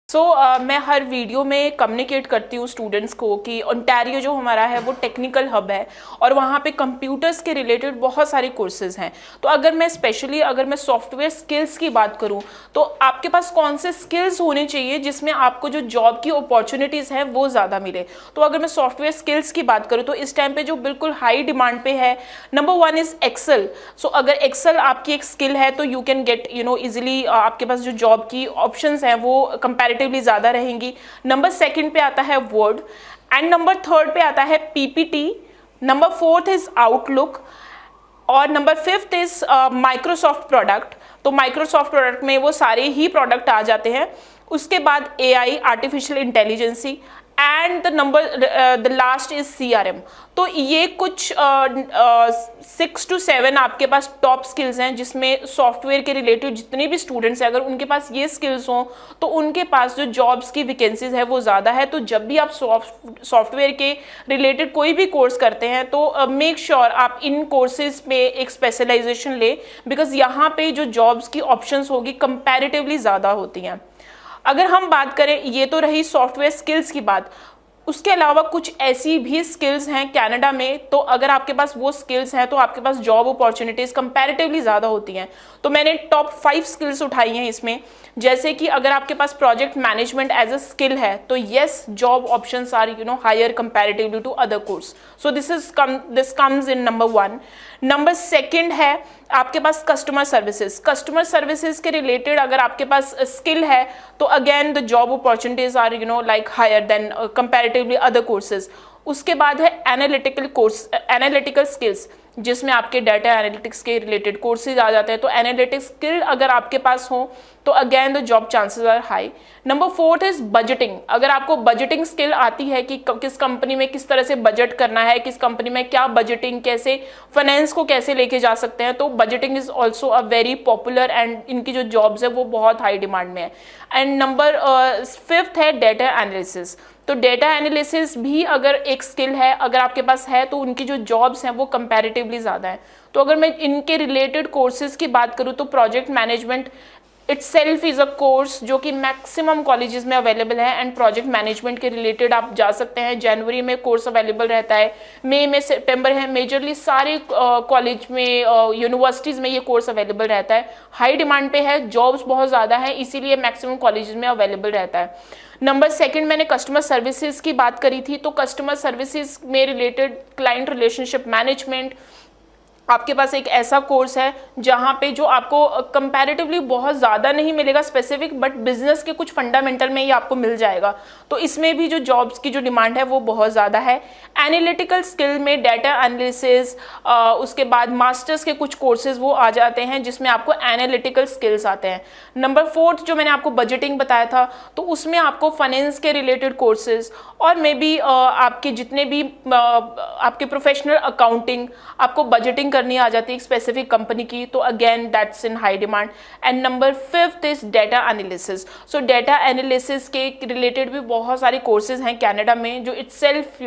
मैं हर वीडियो में कम्युनिकेट करती हूँ स्टूडेंट्स को कि ओंटारियो जो हमारा है वो टेक्निकल हब है और वहाँ पे कंप्यूटर्स के रिलेटेड बहुत सारे कोर्सेज हैं। तो अगर मैं सॉफ्टवेयर स्किल्स की बात करूँ तो आपके पास कौन से स्किल्स होने चाहिए जिसमें आपको जो जॉब की अपॉर्चुनिटीज़ हैं वो ज़्यादा मिले। तो अगर मैं सॉफ्टवेयर स्किल्स की बात करूँ तो इस टाइम पे जो बिल्कुल हाई डिमांड पे है, नंबर 1 इज़ एक्सेल। सो अगर एक्सेल आपकी एक स्किल है तो यू कैन गेट इजिली आपके पास जो जॉब की ऑप्शंस हैं वो कंपैरेटिवली ज़्यादा रहेंगी। नंबर 2 पे आता है वर्ड एंड नंबर 3 पे आता है पीपीटी। नंबर 4 इज आउटलुक और नंबर 5 इज माइक्रोसॉफ्ट प्रोडक्ट। तो माइक्रोसॉफ्ट प्रोडक्ट में वो सारे ही प्रोडक्ट आ जाते हैं। उसके बाद AI, artificial intelligence and the last is CRM। तो ये कुछ 6 to 7 आपके पास टॉप स्किल्स हैं जिसमें सॉफ्टवेयर के रिलेटेड जितने भी स्टूडेंट्स हैं अगर उनके पास ये स्किल्स हों तो उनके पास जो जॉब्स की वैकेंसीज है वो ज़्यादा है। तो जब भी आप सॉफ्टवेयर के रिलेटेड कोई भी कोर्स करते हैं तो मेक श्योर आप इन कोर्सेज में एक स्पेशलाइजेशन ले, बिकॉज यहाँ पे जो जॉब्स की ऑप्शंस होगी कंपैरेटिवली ज़्यादा होती हैं। अगर हम बात करें, ये तो रही सॉफ्टवेयर स्किल्स की बात, उसके अलावा कुछ ऐसी भी स्किल्स हैं कनाडा में, तो अगर आपके पास वो स्किल्स हैं तो आपके पास जॉब अपॉर्चुनिटीज़ कंपैरेटिवली ज़्यादा होती हैं। तो मैंने टॉप 5 स्किल्स उठाई हैं इसमें, जैसे कि अगर आपके पास project management as a skill है तो yes, job options are higher comparatively to other course. So this comes in number 1। Number 2 है आपके पास कस्टमर सर्विसेज के रिलेटेड अगर आपके पास स्किल है तो again the job opportunities are like higher than comparatively other courses. उसके बाद है एनालिटिकल स्किल्स, जिसमें आपके डाटा एनालिटिक्स के रिलेटेड कोर्सेज आ जाते हैं। तो एनालिटिक्स स्किल अगर आपके पास हो तो again the job chances are high. Number 4 is budgeting. अगर आपको बजटिंग स्किल आती है कि किस कंपनी में किस तरह से बजट करना है, किस कंपनी में क्या बजटिंग, कैसे फाइनेंस को कैसे लेके जा सकते हैं, तो budgeting is also a very popular and इनकी जो जॉब्स है वो बहुत हाई डिमांड में है। एंड नंबर 5 है डेटा एनालिसिस। तो डेटा एनालिसिस भी अगर एक स्किल है अगर आपके पास है तो उनकी जो जॉब्स हैं वो कंपैरेटिवली ज़्यादा हैं। तो अगर मैं इनके रिलेटेड कोर्सेज की बात करूँ तो project management itself is a course जो कि मैक्सिमम कॉलेजेस में अवेलेबल है एंड प्रोजेक्ट मैनेजमेंट के रिलेटेड आप जा सकते हैं। जनवरी में कोर्स अवेलेबल रहता है, मई में, सितंबर है, मेजरली सारे कॉलेज में, यूनिवर्सिटीज़ में ये कोर्स अवेलेबल रहता है। हाई डिमांड पे है, जॉब्स बहुत ज़्यादा है, इसीलिए मैक्सिमम कॉलेजेस में अवेलेबल रहता है। नंबर 2 मैंने कस्टमर सर्विसेज की बात करी थी, तो कस्टमर सर्विसेज में रिलेटेड क्लाइंट रिलेशनशिप मैनेजमेंट आपके पास एक ऐसा कोर्स है जहाँ पे जो आपको कंपैरेटिवली बहुत ज़्यादा नहीं मिलेगा स्पेसिफिक, बट बिजनेस के कुछ फंडामेंटल में ही आपको मिल जाएगा। तो इसमें भी जो जॉब्स की जो डिमांड है वो बहुत ज़्यादा है। एनालिटिकल स्किल में डाटा एनालिसिस, उसके बाद मास्टर्स के कुछ कोर्सेज वो आ जाते हैं जिसमें आपको एनालिटिकल स्किल्स आते हैं। नंबर 4 जो मैंने आपको बजटिंग बताया था तो उसमें आपको फाइनेंस के रिलेटेड कोर्सेज और मे बी आपके जितने भी आपके प्रोफेशनल अकाउंटिंग, आपको बजटिंग करनी आ जाती है एक स्पेसिफिक कंपनी की, तो again that's in high demand. And number 5 is data analysis. So data analysis के रिलेटेड भी बहुत सारे कोर्सेज हैं कनाडा में जो इटसेल्फ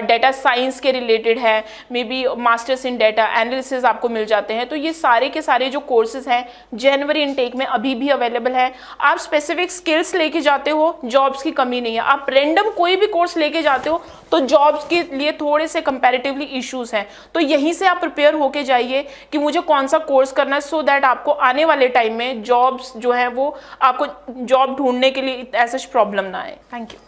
डेटा साइंस के रिलेटेड है, may be masters in data analysis आपको मिल जाते हैं। तो ये सारे के सारे जो कोर्सेज हैं जनवरी इनटेक में अभी भी अवेलेबल है। आप स्पेसिफिक स्किल्स लेके जाते हो, जॉब्स की कमी नहीं है। आप रेंडम कोई भी कोर्स लेके जाते हो तो जॉब्स के लिए थोड़े से कंपैरेटिवली इश्यूज हैं। तो यहीं से आप प्रिपेयर होके जाइए कि मुझे कौन सा कोर्स करना है, सो दैट आपको आने वाले टाइम में जॉब्स जो है वो आपको जॉब ढूंढने के लिए ऐसा प्रॉब्लम ना आए। Thank you.